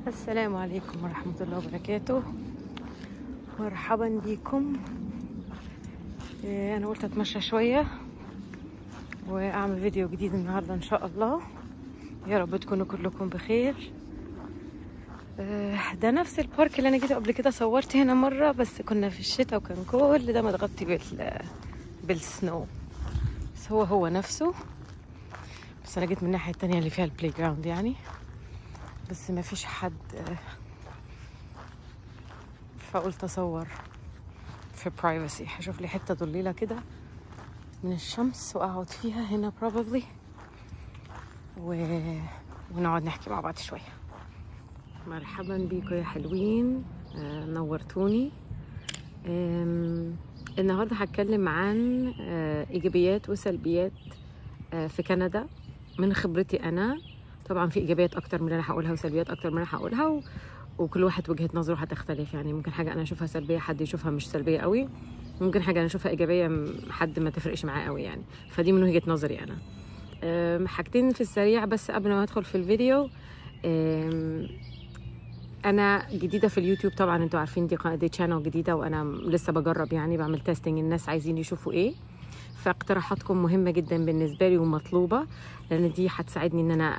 السلام عليكم ورحمة الله وبركاته. مرحبا بكم. أنا قلت أتمشى شوية وأعمل فيديو جديد النهاردة إن شاء الله. يا رب تكونوا كلكم بخير. ده نفس البارك اللي أنا جيت قبل كده، صورت هنا مرة بس كنا في الشتاء وكان كل ده متغطي بالسنو، بس هو نفسه، بس أنا جيت من الناحية التانية اللي فيها البلاي جراوند يعني، بس ما فيش حد، فقلت أصور في برايفسي. هشوف لي حتة ضليلة كده من الشمس وأقعد فيها هنا probably ونقعد نحكي مع بعض شوية. مرحبا بيكم يا حلوين، نورتوني. النهاردة هتكلم عن إيجابيات وسلبيات في كندا من خبرتي أنا. طبعا في إيجابيات أكتر من اللي أنا هقولها وسلبيات أكتر من اللي أنا هقولها، وكل واحد وجهة نظره هتختلف يعني. ممكن حاجة أنا أشوفها سلبية حد يشوفها مش سلبية قوي، ممكن حاجة أنا أشوفها إيجابية حد ما تفرقش معاه قوي يعني. فدي من وجهة نظري أنا. حاجتين في السريع بس قبل ما أدخل في الفيديو. أنا جديدة في اليوتيوب طبعا، أنتوا عارفين دي channel جديدة وأنا لسه بجرب يعني، بعمل تيستينج الناس عايزين يشوفوا إيه. فاقتراحاتكم مهمة جدا بالنسبة لي ومطلوبة، لأن دي هتساعدني إن أنا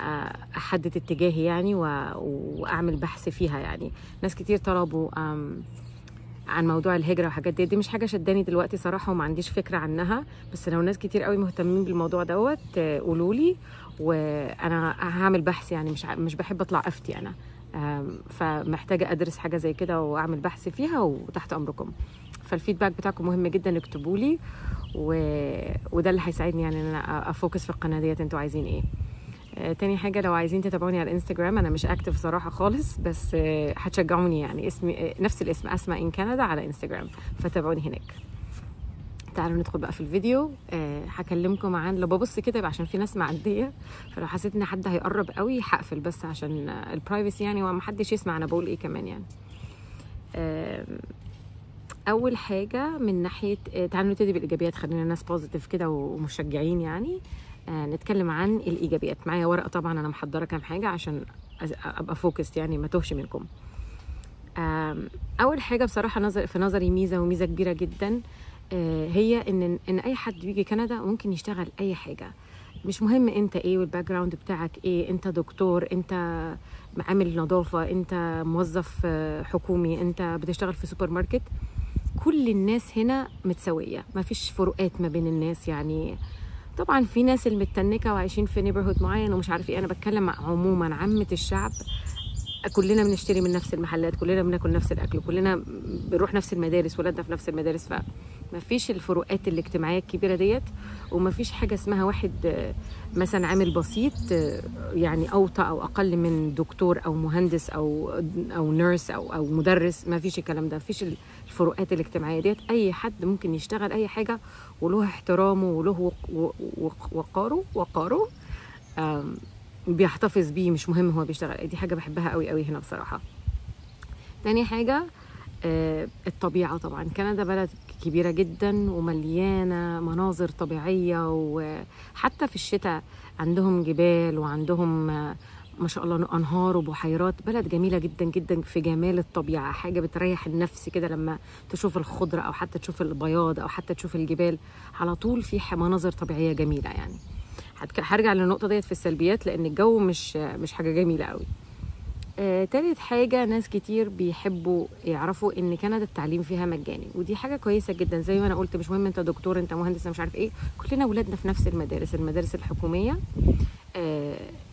أحدد اتجاهي يعني وأعمل بحث فيها يعني. ناس كتير طلبوا عن موضوع الهجرة وحاجات دي مش حاجة شداني دلوقتي صراحة وما عنديش فكرة عنها، بس لو ناس كتير قوي مهتمين بالموضوع دوت قولولي وأنا هعمل بحث يعني. مش بحب أطلع أفتي أنا، فمحتاجة أدرس حاجة زي كده وأعمل بحث فيها وتحت أمركم. فالفيدباك بتاعكم مهم جدا، اكتبولي وده اللي هيساعدني يعني ان انا افوكس في القناه ديت. انتوا عايزين ايه؟ تاني حاجه، لو عايزين تتابعوني على الانستجرام، انا مش اكتف صراحه خالص، بس هتشجعوني يعني. اسمي نفس الاسم، اسماء ان كندا على انستجرام، فتابعوني هناك. تعالوا ندخل بقى في الفيديو. هكلمكم عن، لو ببص كده يبقى عشان في ناس معديه، فلو حسيت ان حد هيقرب قوي هقفل بس عشان البرايفسي يعني، ومحدش يسمع انا بقول ايه كمان يعني. اول حاجه من ناحيه، تعالوا نبتدي بالايجابيات، خلينا الناس بوزيتيف كده ومشجعين يعني. نتكلم عن الايجابيات. معايا ورقه طبعا انا محضره كام حاجه عشان ابقى فوكست يعني، ما توهش منكم. اول حاجه بصراحه في نظري ميزه وميزه كبيره جدا، هي ان اي حد بيجي كندا ممكن يشتغل اي حاجه. مش مهم انت ايه والباك جراوند بتاعك ايه، انت دكتور، انت عامل نظافه، انت موظف حكومي، انت بتشتغل في سوبر ماركت، كل الناس هنا متساويه، ما فيش فروقات ما بين الناس يعني. طبعا في ناس المتنكه وعايشين في نيبرهود معين ومش عارف ايه، انا بتكلم عموما عامه الشعب. كلنا بنشتري من نفس المحلات، كلنا بناكل نفس الاكل، كلنا بنروح نفس المدارس، ولادنا في نفس المدارس، فما فيش الفروقات الاجتماعيه الكبيره ديت. وما فيش حاجه اسمها واحد مثلا عامل بسيط يعني اوطى او اقل من دكتور او مهندس او نيرس او مدرس. ما فيش الكلام ده، ما فيش الفروقات الاجتماعيه ديت. اي حد ممكن يشتغل اي حاجه وله احترامه وله وقاره بيحتفظ بيه، مش مهم هو بيشتغل. دي حاجه بحبها قوي قوي هنا بصراحه. تاني حاجه، الطبيعه. طبعا كندا بلد كبيره جدا ومليانه مناظر طبيعيه، وحتى في الشتاء عندهم جبال وعندهم ما شاء الله انهار وبحيرات. بلد جميله جدا جدا في جمال الطبيعه، حاجه بتريح النفس كده لما تشوف الخضره او حتى تشوف البياض او حتى تشوف الجبال. على طول في مناظر طبيعيه جميله يعني. هرجع للنقطه ديت في السلبيات لان الجو مش حاجه جميله قوي. تالت حاجه، ناس كتير بيحبوا يعرفوا ان كندا التعليم فيها مجاني، ودي حاجه كويسه جدا. زي ما انا قلت، مش مهم انت دكتور، انت مهندس، مش عارف ايه، كلنا ولادنا في نفس المدارس الحكوميه،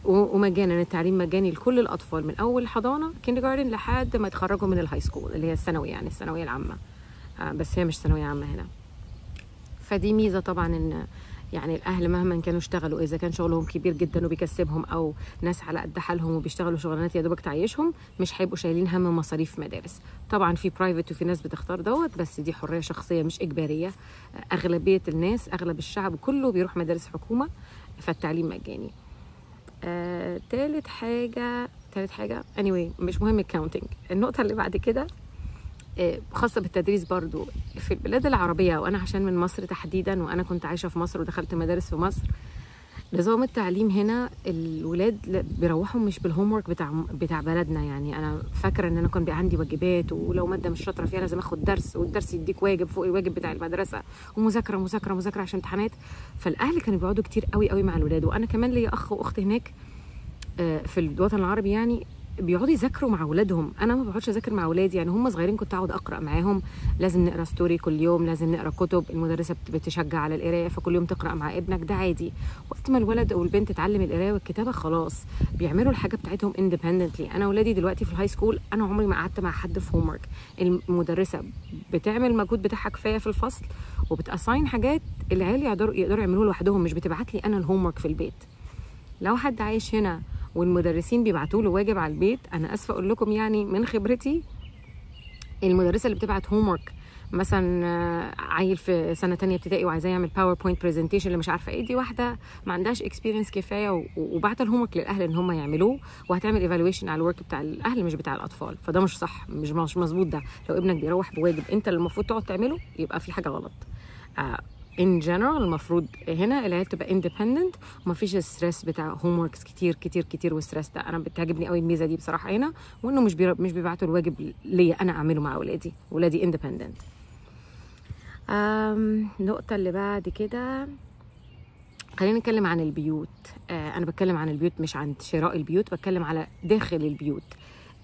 ومجانا. التعليم مجاني لكل الاطفال من اول حضانه كيندرجارتن لحد ما يتخرجوا من الهاي سكول اللي هي الثانوي يعني، الثانويه العامه. بس هي مش ثانويه عامه هنا. فدي ميزه طبعا، ان يعني الاهل مهما كانوا اشتغلوا، اذا كان شغلهم كبير جدا وبيكسبهم او ناس على قد حالهم وبيشتغلوا شغلانات يا دوبك تعيشهم، مش هيبقوا شايلين هم مصاريف مدارس. طبعا في برايفت وفي ناس بتختار دوت، بس دي حريه شخصيه مش اجباريه. اغلبيه الناس، اغلب الشعب كله بيروح مدارس حكومه، فالتعليم مجاني. تالت حاجه anyway مش مهم الكاونتنج. النقطه اللي بعد كده خاصة بالتدريس برضو في البلاد العربية، وأنا عشان من مصر تحديدا، وأنا كنت عايشة في مصر ودخلت مدارس في مصر. نظام التعليم هنا الولاد بيروحوا مش بالهوم ورك بتاع بلدنا. يعني انا فاكره ان انا كان بيبقى عندي واجبات، ولو ماده مش شاطره فيها لازم اخد درس، والدرس يديك واجب فوق الواجب بتاع المدرسه، ومذاكره مذاكره مذاكره عشان امتحانات. فالاهل كانوا بيقعدوا كتير قوي قوي مع الولاد. وانا كمان ليا اخ واخت هناك في الوطن العربي، يعني بيقعدوا يذاكروا مع اولادهم. انا ما بقعدش اذاكر مع اولادي، يعني هم صغيرين كنت اقعد اقرا معاهم. لازم نقرا ستوري كل يوم، لازم نقرا كتب، المدرسه بتشجع على القرايه، فكل يوم تقرا مع ابنك، ده عادي. وقت ما الولد او البنت تتعلم القرايه والكتابه خلاص بيعملوا الحاجه بتاعتهم اندبندنتلي. انا اولادي دلوقتي في الهاي سكول، انا عمري ما قعدت مع حد في هوم ورك. المدرسه بتعمل المجهود بتاعها كفايه في الفصل، وبتاساين حاجات العيال يقدروا يعملوها لوحدهم، مش بتبعت لي انا الهوم ورك في البيت. لو حد عايش هنا والمدرسين بيبعتوا له واجب على البيت، انا اسفه اقول لكم يعني من خبرتي، المدرسه اللي بتبعت هوم ورك مثلا عيل في سنه تانية ابتدائي وعايزاه يعمل باوربوينت برزنتيشن اللي مش عارفه ايه، دي واحده ما عندهاش اكسبيرينس كفايه وبعت الهوم ورك للاهل ان هم يعملوه، وهتعمل ايفالويشن على الورك بتاع الاهل مش بتاع الاطفال. فده مش صح، مش مظبوط. ده لو ابنك بيروح بواجب انت اللي المفروض تقعد تعمله، يبقى في حاجه غلط. in general المفروض هنا العيال تبقى independent، ومفيش الستريس بتاع هوم وركس كتير كتير كتير. والستريس ده انا بتعجبني قوي الميزه دي بصراحه هنا، وانه مش بيبعتوا الواجب ليا انا اعمله مع ولادي independent. النقطه اللي بعد كده خلينا نتكلم عن البيوت. انا بتكلم عن البيوت مش عن شراء البيوت، بتكلم على داخل البيوت.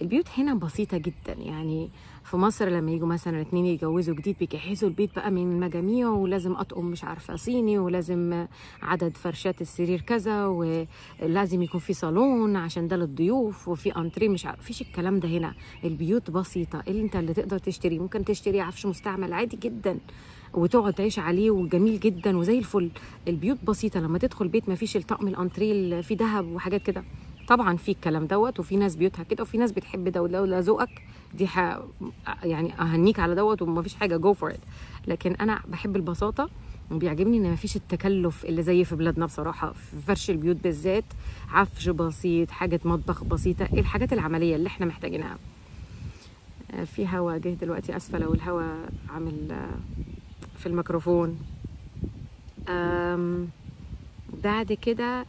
البيوت هنا بسيطة جدا. يعني في مصر لما يجوا مثلا 2 يتجوزوا جديد بيجهزوا البيت بقى من مجاميع، ولازم أطقم مش عارفة صيني، ولازم عدد فرشات السرير كذا، ولازم يكون في صالون عشان ده للضيوف، وفي انتريه مش عارفة. فيش الكلام ده هنا. البيوت بسيطة، اللي تقدر تشتري ممكن تشتري عفش مستعمل عادي جدا وتقعد تعيش عليه وجميل جدا وزي الفل. البيوت بسيطة. لما تدخل بيت ما فيش الطقم الانتريه اللي فيه ذهب وحاجات كده. طبعا في الكلام دوت، وفي ناس بيوتها كده، وفي ناس بتحب ده، ولو ذوقك دي يعني اهنيك على دوت وما فيش حاجه جو فور ات. لكن انا بحب البساطه، وبيعجبني ان ما فيش التكلف اللي زي في بلادنا بصراحه. في فرش البيوت بالذات، عفش بسيط، حاجه مطبخ بسيطه، الحاجات العمليه اللي احنا محتاجينها. في هوا جه دلوقتي، اسفه لو الهوا عامل في الميكروفون. بعد كده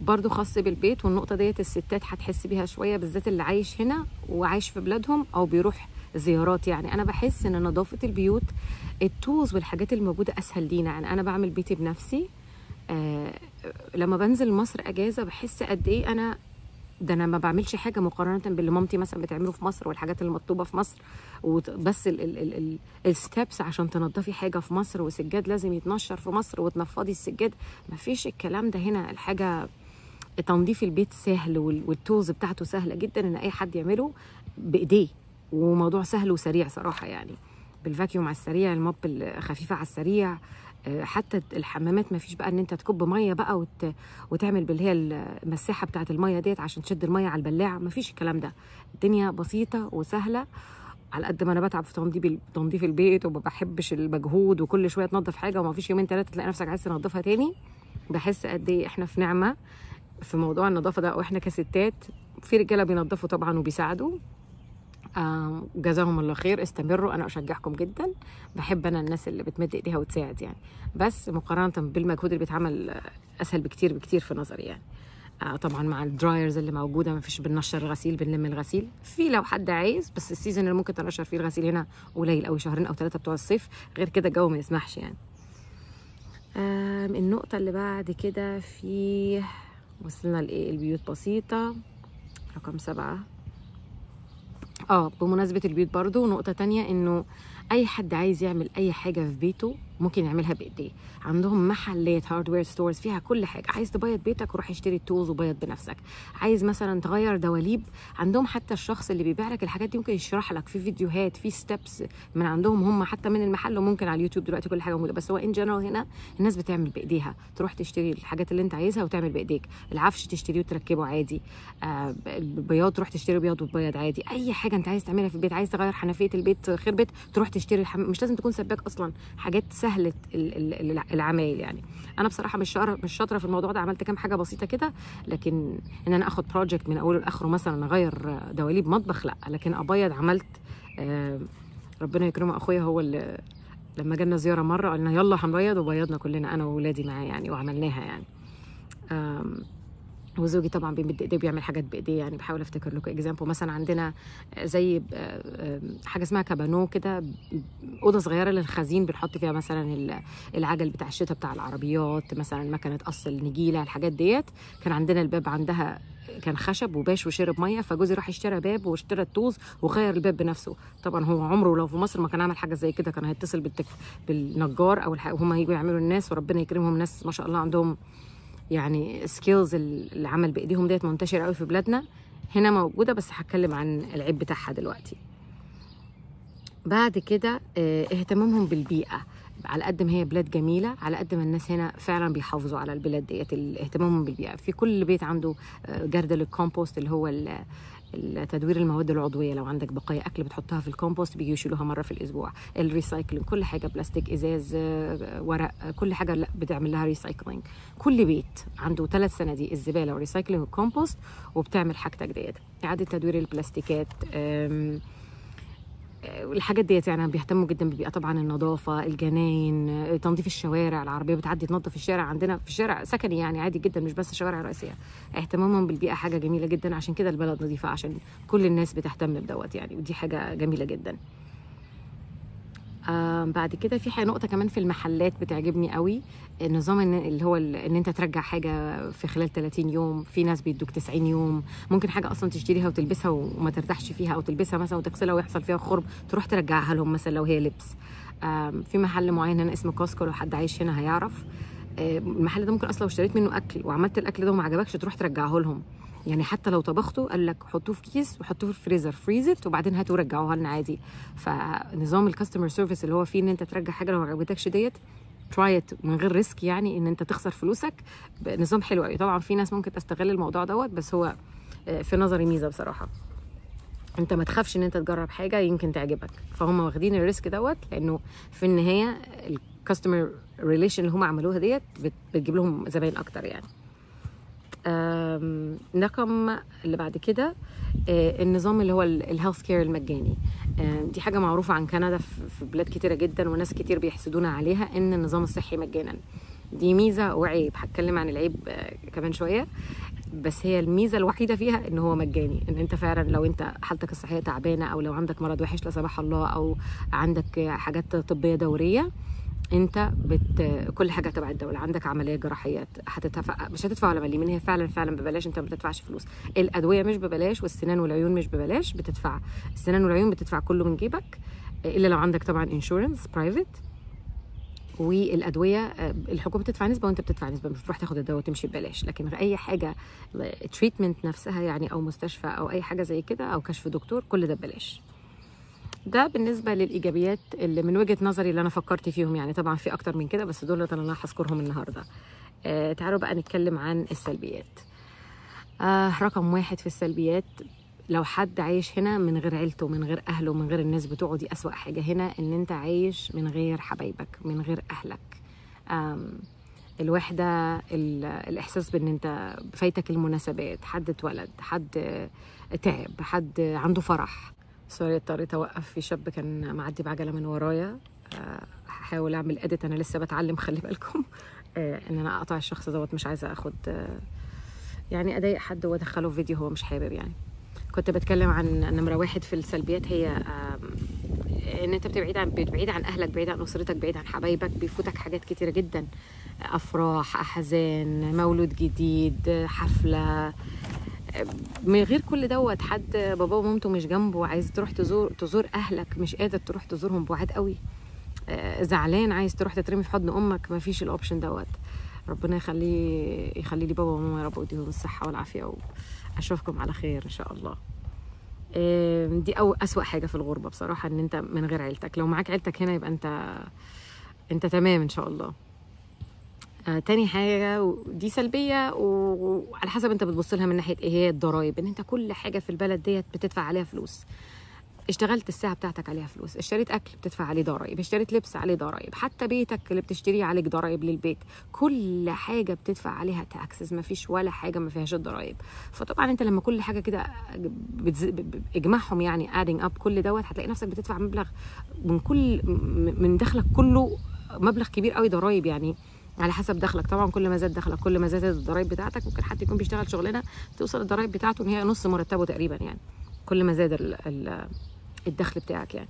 برضو خاص بالبيت، والنقطة ديت الستات هتحس بيها شوية، بالذات اللي عايش هنا وعايش في بلادهم أو بيروح زيارات. يعني أنا بحس إن نظافة البيوت، التولز والحاجات الموجودة أسهل لينا. يعني أنا بعمل بيتي بنفسي. لما بنزل مصر أجازة بحس قد إيه ده أنا ما بعملش حاجة مقارنة باللي مامتي مثلا بتعمله في مصر، والحاجات المطلوبة في مصر. وبس الستبس عشان تنظفي حاجة في مصر، وسجاد لازم يتنشر في مصر وتنفضي السجاد، ما فيش الكلام ده هنا. الحاجة تنظيف البيت سهل، والتولز بتاعته سهله جدا ان اي حد يعمله بايديه، وموضوع سهل وسريع صراحه. يعني بالفاكيوم على السريع، الموب الخفيفه على السريع. حتى الحمامات ما فيش بقى ان انت تكب ميه بقى وتعمل باللي هي المساحه بتاعه الميه ديت عشان تشد الميه على البلاعه. ما فيش الكلام ده. الدنيا بسيطه وسهله. على قد ما انا بتعب في تنظيف البيت وما بحبش المجهود، وكل شويه تنظف حاجه وما فيش يومين 3 تلاقي نفسك عايز تنظفها تاني، بحس قد ايه احنا في نعمه في موضوع النظافه ده. واحنا كستات، في رجاله بينظفوا طبعا وبيساعدوا، جزاهم الله خير، استمروا. انا اشجعكم جدا. بحب انا الناس اللي بتمد ايديها وتساعد يعني، بس مقارنه بالمجهود اللي بيتعمل اسهل بكتير بكتير في نظري يعني. طبعا مع الدرايرز اللي موجوده، ما فيش بننشر الغسيل، بنلم الغسيل في لو حد عايز، بس السيزون اللي ممكن تنشر فيه الغسيل هنا قليل قوي، 2 أو 3 بتوع الصيف، غير كده الجو ما يسمحش يعني. النقطه اللي بعد كده، في وصلنا لايه؟ البيوت بسيطه، رقم 7. بمناسبة البيوت برضو نقطة تانية، انه اي حد عايز يعمل اي حاجة في بيته ممكن يعملها بايديه. عندهم محلات هاردوير ستورز فيها كل حاجة. عايز تبيض بيتك، روح اشتري التولز وبيض بنفسك. عايز مثلا تغير دواليب، عندهم حتى الشخص اللي بيبيع لك الحاجات دي ممكن يشرح لك في فيديوهات، في ستيبس من عندهم هم حتى من المحل، وممكن على اليوتيوب دلوقتي كل حاجة موجودة. بس هو ان جنرال هنا الناس بتعمل بايديها، تروح تشتري الحاجات اللي انت عايزها وتعمل بايديك. العفش تشتريه وتركبه عادي. البياض تروح تشتري بياض وتبيض عادي. اي حاجة انت عايز تعملها في البيت، عايز تغير حنفية البيت خربت، تروح تشتري مش لازم تكون سباك اصلا، حاجات سهلة العمايل يعني. انا بصراحه مش شاطره في الموضوع ده، عملت كام حاجه بسيطه كده، لكن ان انا اخد بروجكت من اوله لاخره مثلا اغير دواليب مطبخ لا. لكن ابيض عملت. ربنا يكرمه اخويا، هو اللي لما جالنا زياره مره قلنا يلا هنبيض، وبيضنا كلنا انا واولادي معاه يعني، وعملناها يعني. وزوجي طبعا بيمد ايديه بيعمل حاجات بايديه. يعني بحاول افتكر لكم اكزامبل، مثلا عندنا زي حاجه اسمها كابانو كده، اوضه صغيره للخزين بنحط فيها مثلا العجل بتاع الشتاء بتاع العربيات، مثلا مكنه قص النجيله، الحاجات ديت. كان عندنا الباب عندها كان خشب وباش وشرب ميه، فجوزي راح اشترى باب واشترى الطوز وغير الباب بنفسه. طبعا هو عمره لو في مصر ما كان عمل حاجه زي كده، كان هيتصل بالنجار او وهم هيجوا يعملوا الناس، وربنا يكرمهم، ناس ما شاء الله عندهم يعني سكيلز العمل بايديهم ديت منتشره قوي في بلادنا. هنا موجوده، بس هتكلم عن العيب بتاعها دلوقتي. بعد كده اهتمامهم بالبيئه. على قد ما هي بلاد جميله، على قد ما الناس هنا فعلا بيحافظوا على البلاد ديت. اهتمامهم بالبيئه، في كل بيت عنده جردل الكومبوست اللي هو تدوير المواد العضويه. لو عندك بقايا اكل بتحطها في الكومبوست، بيجوا يشيلوها مره في الاسبوع. الريسايكلينج، كل حاجه بلاستيك، ازاز، ورق، كل حاجه لا بتعمل لها ريسايكلينج. كل بيت عنده 3 صناديق الزباله وريسايكلينج والكومبوست، وبتعمل حاجتك ديت. اعاده تدوير البلاستيكات، الحاجات ديت. يعني بيهتموا جدا بالبيئه طبعا. النظافه، الجناين، تنظيف الشوارع، العربيه بتعدي تنظف الشارع. عندنا في الشارع سكني يعني عادي جدا، مش بس الشوارع الرئيسيه. اهتمامهم بالبيئه حاجه جميله جدا، عشان كده البلد نظيفه، عشان كل الناس بتهتم بدوت يعني، ودي حاجه جميله جدا. بعد كده في نقطه كمان في المحلات بتعجبني قوي، النظام اللي هو ان انت ترجع حاجه في خلال 30 يوم. في ناس بيدوك 90 يوم. ممكن حاجه اصلا تشتريها وتلبسها وما ترتاحش فيها، او تلبسها مثلا وتغسلها ويحصل فيها خرم، تروح ترجعها لهم مثلا لو هي لبس. في محل معين هنا اسمه كوسكو، لو حد عايش هنا هيعرف. المحل ده ممكن اصلا لو اشتريت منه اكل وعملت الاكل ده وما عجبكش، تروح ترجعه لهم. يعني حتى لو طبخته قال لك حطوه في كيس وحطوه في الفريزر، فريزت، وبعدين هاتوا رجعوها لنا عادي. فنظام الكاستمر سيرفيس اللي هو فيه ان انت ترجع حاجه لو ما عجبتكش ديت، ترايت من غير ريسك، يعني ان انت تخسر فلوسك، نظام حلو قوي. طبعا في ناس ممكن تستغل الموضوع دوت، بس هو في نظري ميزه بصراحه. انت ما تخافش ان انت تجرب حاجه يمكن تعجبك، فهم واخدين الريسك دوت، لانه في النهايه الكاستمر ريليشن اللي هم عملوها ديت بتجيب لهم زباين اكتر يعني. رقم اللي بعد كده النظام اللي هو الهيلث كير المجاني. دي حاجه معروفه عن كندا في بلاد كتيره جدا، وناس كتير بيحسدونا عليها، ان النظام الصحي مجانا. دي ميزه وعيب، هتكلم عن العيب كمان شويه. بس هي الميزه الوحيده فيها ان هو مجاني، ان انت فعلا لو انت حالتك الصحيه تعبانه، او لو عندك مرض وحش لا سمح الله، او عندك حاجات طبيه دوريه، انت كل حاجه تبع الدوله. عندك عمليه جراحيات هتدفع، مش هتدفع ولا مليم، هي فعلا ببلاش، انت ما بتدفعش فلوس. الادويه مش ببلاش، والسنان والعيون مش ببلاش، بتدفع. السنان والعيون بتدفع كله من جيبك، الا لو عندك طبعا انشورنس برايفت. والادويه الحكومه بتدفع نسبه وانت بتدفع نسبه، مش بتروح تاخد الدواء وتمشي ببلاش. لكن اي حاجه تريتمنت نفسها يعني، او مستشفى او اي حاجه زي كده، او كشف دكتور، كل ده ببلاش. ده بالنسبه للايجابيات اللي من وجهه نظري اللي انا فكرت فيهم. يعني طبعا في اكتر من كده، بس دول اللي انا هذكرهم النهارده. تعالوا بقى نتكلم عن السلبيات. رقم 1 في السلبيات، لو حد عايش هنا من غير عيلته، من غير اهله، من غير الناس بتوعه، دي اسوأ حاجه هنا، ان انت عايش من غير حبايبك، من غير اهلك. الوحده، الاحساس بان انت فايتك المناسبات، حد اتولد، حد تعب، حد عنده فرح. سوري اضطريت اوقف، في شاب كان معدي بعجله من ورايا. هحاول اعمل اديت، انا لسه بتعلم، خلي بالكم ان انا اقطع الشخص دوت. مش عايزه اخد يعني اضايق حد وادخله في فيديو هو مش حابب يعني. كنت بتكلم عن نمرة 1 في السلبيات، هي ان انت بعيد عن اهلك، بعيد عن اسرتك، بعيد عن حبايبك. بيفوتك حاجات كتيرة جدا، افراح، احزان، مولود جديد، حفلة. من غير كل دوت، حد باباه ومامته مش جنبه، عايز تروح تزور اهلك، مش قادر تروح تزورهم، بعاد قوي. زعلان، عايز تروح تترمي في حضن امك، ما فيش الاوبشن دوت. ربنا يخلي لي بابا وماما يا رب، ويديهم الصحه والعافيه، واشوفكم على خير ان شاء الله. دي اسوأ حاجه في الغربه بصراحه، ان انت من غير عيلتك. لو معاك عيلتك هنا يبقى انت تمام ان شاء الله. تاني حاجه، دي سلبيه، وعلى حسب انت بتبص لها من ناحيه ايه، هي الضرايب. ان انت كل حاجه في البلد ديت بتدفع عليها فلوس. اشتغلت الساعه بتاعتك عليها فلوس، اشتريت اكل بتدفع عليه ضرايب، اشتريت لبس عليه ضرايب، حتى بيتك اللي بتشتريه عليك ضرايب للبيت. كل حاجه بتدفع عليها تاكسز، ما فيش ولا حاجه ما فيهاش الضرايب. فطبعا انت لما كل حاجه كده اجمعهم يعني adding up كل دوت، هتلاقي نفسك بتدفع مبلغ من دخلك كله، مبلغ كبير قوي ضرايب. يعني على حسب دخلك طبعا. كل ما زاد دخلك كل ما زادت الضرايب بتاعتك. ممكن حد يكون بيشتغل شغلانه توصل الضرايب بتاعته ان هي نص مرتبه تقريبا يعني، كل ما زاد الدخل بتاعك يعني.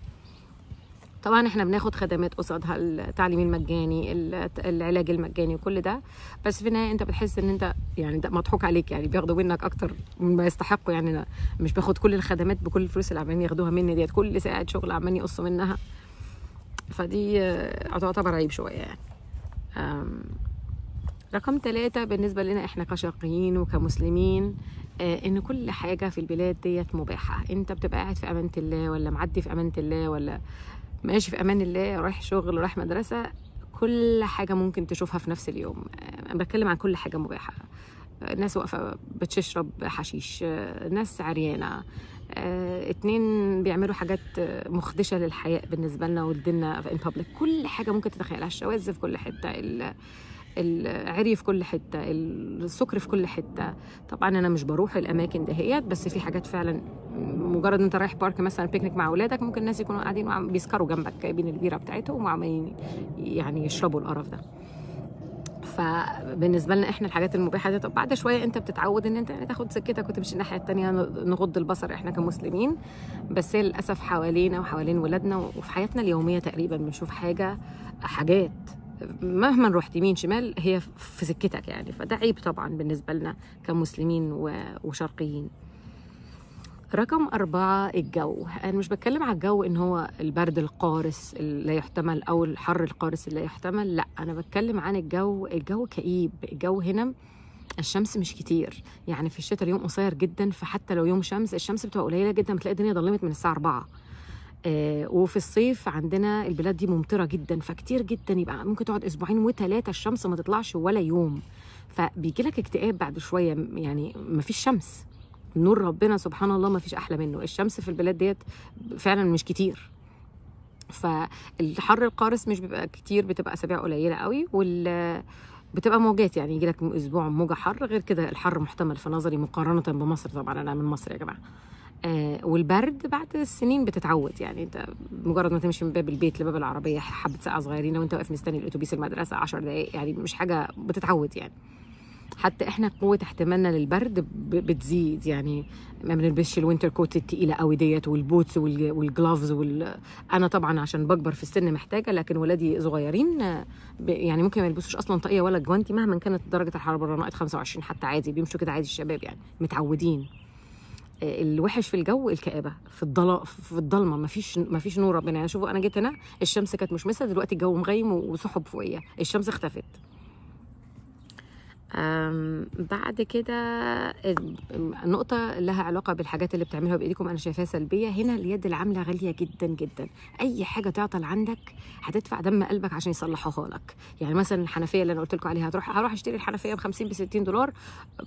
طبعا احنا بناخد خدمات قصادها، التعليم المجاني، العلاج المجاني وكل ده، بس في النهايه انت بتحس ان انت يعني ده مضحوك عليك يعني، بياخدوا منك اكتر مما يستحقوا يعني. انا مش باخد كل الخدمات بكل الفلوس اللي عمالين ياخدوها مني ديت، كل ساعه شغل عمالين يقصوا منها، فدي تعتبر عيب شويه يعني. رقم 3 بالنسبه لنا احنا كشرقيين وكمسلمين، ان كل حاجه في البلاد ديت مباحه. انت بتبقى قاعد في امانه الله، ولا معدي في امانه الله، ولا ماشي في امان الله، رايح شغل رايح مدرسه، كل حاجه ممكن تشوفها في نفس اليوم. انا بتكلم عن كل حاجه مباحه. ناس واقفه بتشرب حشيش، ناس عريانه، 2 بيعملوا حاجات مخدشه للحياء بالنسبه لنا ولديننا في بابليك. كل حاجه ممكن تتخيلها، الشواذ في كل حته، العري في كل حته، السكر في كل حته. طبعا انا مش بروح الاماكن دهيت، بس في حاجات فعلا مجرد انت رايح بارك مثلا بيكنيك مع اولادك، ممكن الناس يكونوا قاعدين بيسكروا جنبك، جايبين البيره بتاعتهم وعمالين يعني يشربوا القرف ده. فبالنسبه لنا احنا الحاجات المباحه دي، طب بعد شويه انت بتتعود ان انت يعني تاخد سكتك وتمشي الناحيه الثانيه، نغض البصر احنا كمسلمين. بس للاسف حوالينا وحوالين ولادنا وفي حياتنا اليوميه تقريبا بنشوف حاجات مهما رحت يمين شمال هي في سكتك يعني. فده عيب طبعا بالنسبه لنا كمسلمين وشرقيين. رقم 4 الجو. انا مش بتكلم على الجو ان هو البرد القارس اللي لا يحتمل او الحر القارس اللي لا يحتمل، لا، انا بتكلم عن الجو كئيب. الجو هنا الشمس مش كتير يعني، في الشتاء اليوم قصير جدا، فحتى لو يوم شمس الشمس بتبقى قليله جدا، بتلاقي الدنيا ضلمت من الساعه 4. وفي الصيف عندنا البلاد دي ممطره جدا، فكتير جدا يبقى ممكن تقعد 2 و3 الشمس ما تطلعش ولا يوم، فبيجي لك اكتئاب بعد شويه يعني. ما فيش شمس، نور ربنا سبحان الله ما فيش احلى منه. الشمس في البلاد ديت فعلا مش كتير، فالحر القارس مش بيبقى كتير، بتبقى اسابيع قليله قوي، بتبقى موجات يعني، يجي لك اسبوع موجه حر. غير كده الحر محتمل في نظري مقارنه بمصر. طبعا انا من مصر يا جماعه. والبرد بعد السنين بتتعود يعني. انت مجرد ما تمشي من باب البيت لباب العربيه حبه ساعه صغيرين وانت واقف مستني الاتوبيس المدرسه 10 دقائق يعني، مش حاجه، بتتعود يعني. حتى احنا قوه احتمالنا للبرد بتزيد يعني، ما بنلبسش الوينتر كوت التقيله قوي ديت والبوتس والجلافز انا طبعا عشان بكبر في السن محتاجه، لكن ولادي صغيرين يعني ممكن ما يلبسوش اصلا طاقيه ولا جوانتي مهما كانت درجه الحراره بره ناقص 25 حتى، عادي بيمشوا كده عادي. الشباب يعني متعودين. الوحش في الجو الكآبه في الضلمه، مفيش نور ربنا يعني. شوفوا انا جيت هنا الشمس كانت مشمسه، دلوقتي الجو مغيم وسحب فوقيه، الشمس اختفت. بعد كده النقطة لها علاقة بالحاجات اللي بتعملها بإيديكم، أنا شايفاها سلبية. هنا اليد العاملة غالية جدا جدا. أي حاجة تعطل عندك هتدفع دم قلبك عشان يصلحوها لك. يعني مثلا الحنفية اللي أنا قلت لكم عليها، هروح أشتري الحنفية ب50 ب$60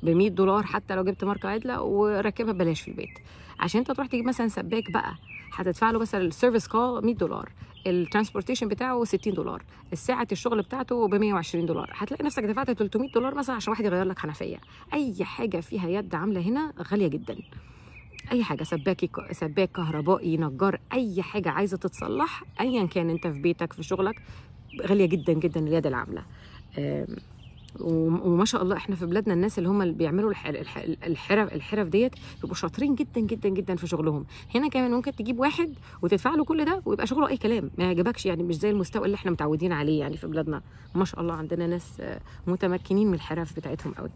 ب$100 حتى لو جبت ماركة عدلة وركبها ببلاش في البيت. عشان أنت تروح تجيب مثلا سباك بقى هتدفع له مثلا السيرفيس كول $100، الترانسبورتيشن بتاعه $60، الساعة الشغل بتاعته ب$120. هتلاقي نفسك دفعت $300 مثلا عشان واحد يغير لك حنفية. أي حاجة فيها يد عاملة هنا غالية جدا. أي حاجة، سباك كهربائي نجار، أي حاجة عايزة تتصلح أيا كان أنت في بيتك في شغلك، غالية جدا جدا اليد العاملة. وما شاء الله احنا في بلادنا الناس اللي هم اللي بيعملوا الحرف ديت بيبقوا شاطرين جدا جدا جدا في شغلهم. هنا كمان ممكن تجيب واحد وتدفع له كل ده ويبقى شغله اي كلام، ما يعجبكش يعني، مش زي المستوى اللي احنا متعودين عليه يعني في بلادنا. ما شاء الله عندنا ناس متمكنين من الحرف بتاعتهم قوي.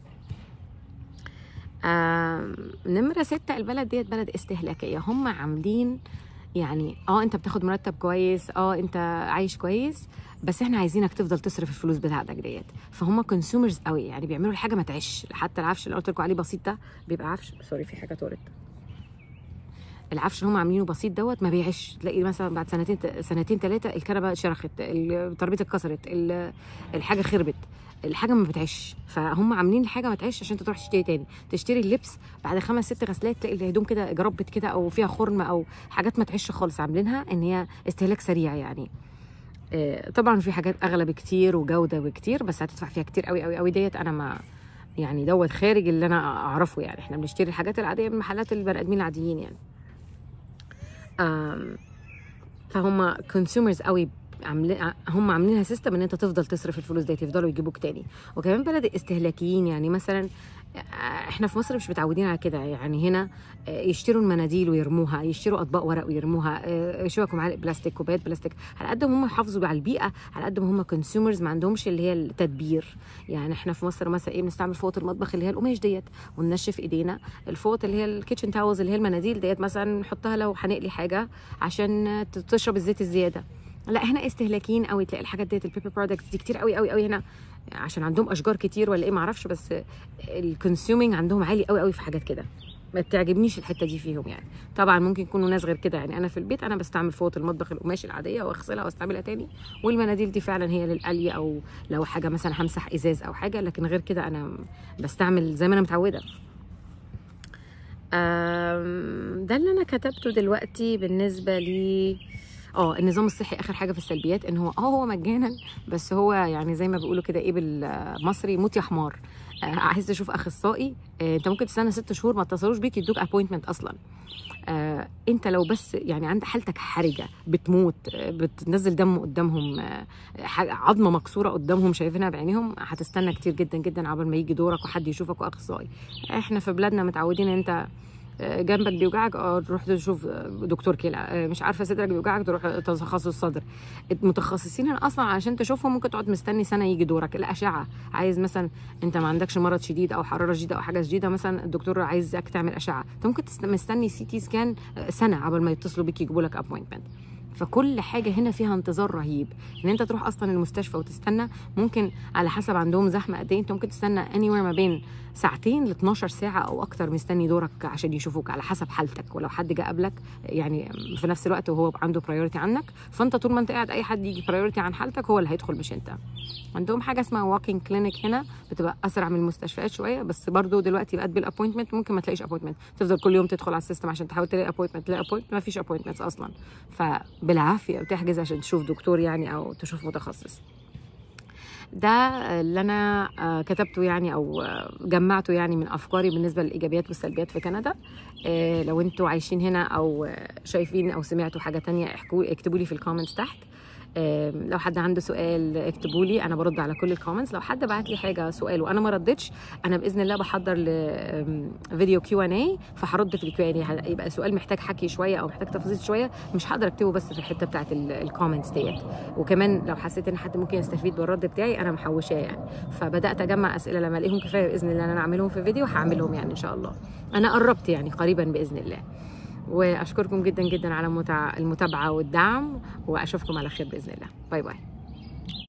نمرة 6 البلد ديت بلد استهلاكية. هم عاملين يعني انت بتاخد مرتب كويس، انت عايش كويس، بس احنا عايزينك تفضل تصرف الفلوس بتاعتك ديت. فهم كونسيومرز قوي يعني، بيعملوا الحاجه ما تعيش. حتى العفش اللي قلت لكم عليه بسيط ده بيبقى عفش، سوري في حاجه طارت. العفش اللي هم عاملينه بسيط دوت ما بيعيش، تلاقي مثلا بعد سنتين 3 الكنبه شرخت، الترابيزه اتكسرت، الحاجه خربت، الحاجه ما بتعيش. فهم عاملين الحاجه ما تعيش عشان انت تروح تشتري تاني. تشتري اللبس بعد 5-6 غسلات تلاقي الهدوم كده جربت كده او فيها خرم او حاجات ما تعيش خالص. عاملينها ان هي استهلاك سريع يعني. طبعا في حاجات اغلى بكتير وجوده بكتير، بس هتدفع فيها كتير قوي قوي قوي ديت. انا ما يعني دوت خارج اللي انا اعرفه يعني. احنا بنشتري الحاجات العاديه من محلات البني ادمين العاديين يعني. فهم كونسيومرز قوي هم عاملينها سيستم ان انت تفضل تصرف الفلوس دي، يفضلوا يجيبوك تاني. وكمان بلد الاستهلاكيين، يعني مثلا احنا في مصر مش متعودين على كده. يعني هنا يشتروا المناديل ويرموها، يشتروا اطباق ورق ويرموها، شبك ومعالق بلاستيك، كوبايات بلاستيك. على قد ما هم يحافظوا على البيئه، على قد ما هم كونسيومرز ما عندهمش اللي هي التدبير. يعني احنا في مصر مثلا ايه، بنستعمل فوط المطبخ اللي هي القماش ديت وننشف ايدينا، الفوط اللي هي الكيتشن تاولز اللي هي المناديل ديت مثلا نحطها لو هنقلي حاجه عشان تشرب الزيت الزياده. لا هنا استهلاكيين قوي، تلاقي الحاجات ديت البيبر برودكتس دي كتير قوي قوي قوي هنا، عشان عندهم اشجار كتير ولا ايه معرفش، بس الكونسيومينج عندهم عالي قوي قوي في حاجات كده. ما بتعجبنيش الحته دي فيهم يعني. طبعا ممكن يكونوا ناس غير كده. يعني انا في البيت انا بستعمل فوط المطبخ القماش العاديه واغسلها واستعملها تاني، والمناديل دي فعلا هي للقلي او لو حاجه مثلا همسح ازاز او حاجه، لكن غير كده انا بستعمل زي ما انا متعوده. ده اللي انا كتبته دلوقتي بالنسبه لي. النظام الصحي اخر حاجه في السلبيات، ان هو مجانا، بس هو يعني زي ما بيقولوا كده ايه بالمصري، موت يا حمار. عايز تشوف اخصائي، انت ممكن تستنى 6 شهور ما اتصلوش بيك يدوك ابوينتمنت اصلا. انت لو بس يعني عند حالتك حرجه، بتموت، بتنزل دم قدامهم، عظمه مكسوره قدامهم شايفينها بعينيهم، هتستنى كتير جدا جدا عقبال ما يجي دورك وحد يشوفك واخصائي. احنا في بلادنا متعودين ان انت جنبك بيوجعك تروح تشوف دكتور كلى، مش عارفه صدرك بيوجعك تروح تخصص صدر. المتخصصين هنا اصلا عشان تشوفهم ممكن تقعد مستني سنه يجي دورك. الاشعه، عايز مثلا انت ما عندكش مرض شديد او حراره شديده او حاجه شديده، مثلا الدكتور عايزك تعمل اشعه، انت ممكن مستني سي تي سكان سنه قبل ما يتصلوا بيك يجيبوا لك ابوينتمنت. فكل حاجه هنا فيها انتظار رهيب، ان انت تروح اصلا المستشفى وتستنى ممكن على حسب عندهم زحمه قد ايه، انت ممكن تستنى anywhere ما بين ساعتين ل 12 ساعه او اكتر مستني دورك عشان يشوفوك على حسب حالتك. ولو حد جه قبلك يعني في نفس الوقت وهو عنده برايورتي عنك، فانت طول ما انت قاعد اي حد يجي برايورتي عن حالتك هو اللي هيدخل مش انت. عندهم حاجه اسمها واكينج كلينيك هنا، بتبقى اسرع من المستشفيات شويه، بس برضو دلوقتي بقت بالابوينتمنت، ممكن ما تلاقيش ابوينتمنت، تفضل كل يوم تدخل على السيستم عشان تحاول تلاقي ابوينتمنت، تلاقي ابوينتمنت، ما فيش ابوينتمنتس اصلا، فبالعافيه بتحجز عشان تشوف دكتور يعني او تشوف متخصص. ده اللي انا كتبته يعني او جمعته يعني من افكاري بالنسبه للايجابيات والسلبيات في كندا. لو انتوا عايشين هنا او شايفين او سمعتوا حاجه تانية اكتبوا لي في الكومنتس تحت. لو حد عنده سؤال اكتبوا لي، انا برد على كل الكومنتس. لو حد بعت لي حاجه سؤال وانا ما ردتش، انا باذن الله بحضر لفيديو Q&A، فهرد في Q&A. يبقى سؤال محتاج حكي شويه او محتاج تفاصيل شويه، مش هقدر اكتبه بس في الحته بتاعه الكومنتس ديت. وكمان لو حسيت ان حد ممكن يستفيد بالرد بتاعي انا محوشاه يعني، فبدات اجمع اسئله لما الاقيهم كفايه باذن الله انا اعملهم في فيديو، هعملهم يعني ان شاء الله. انا قربت يعني قريبا باذن الله. واشكركم جدا جدا على المتابعه والدعم، واشوفكم على خير باذن الله. باي باي.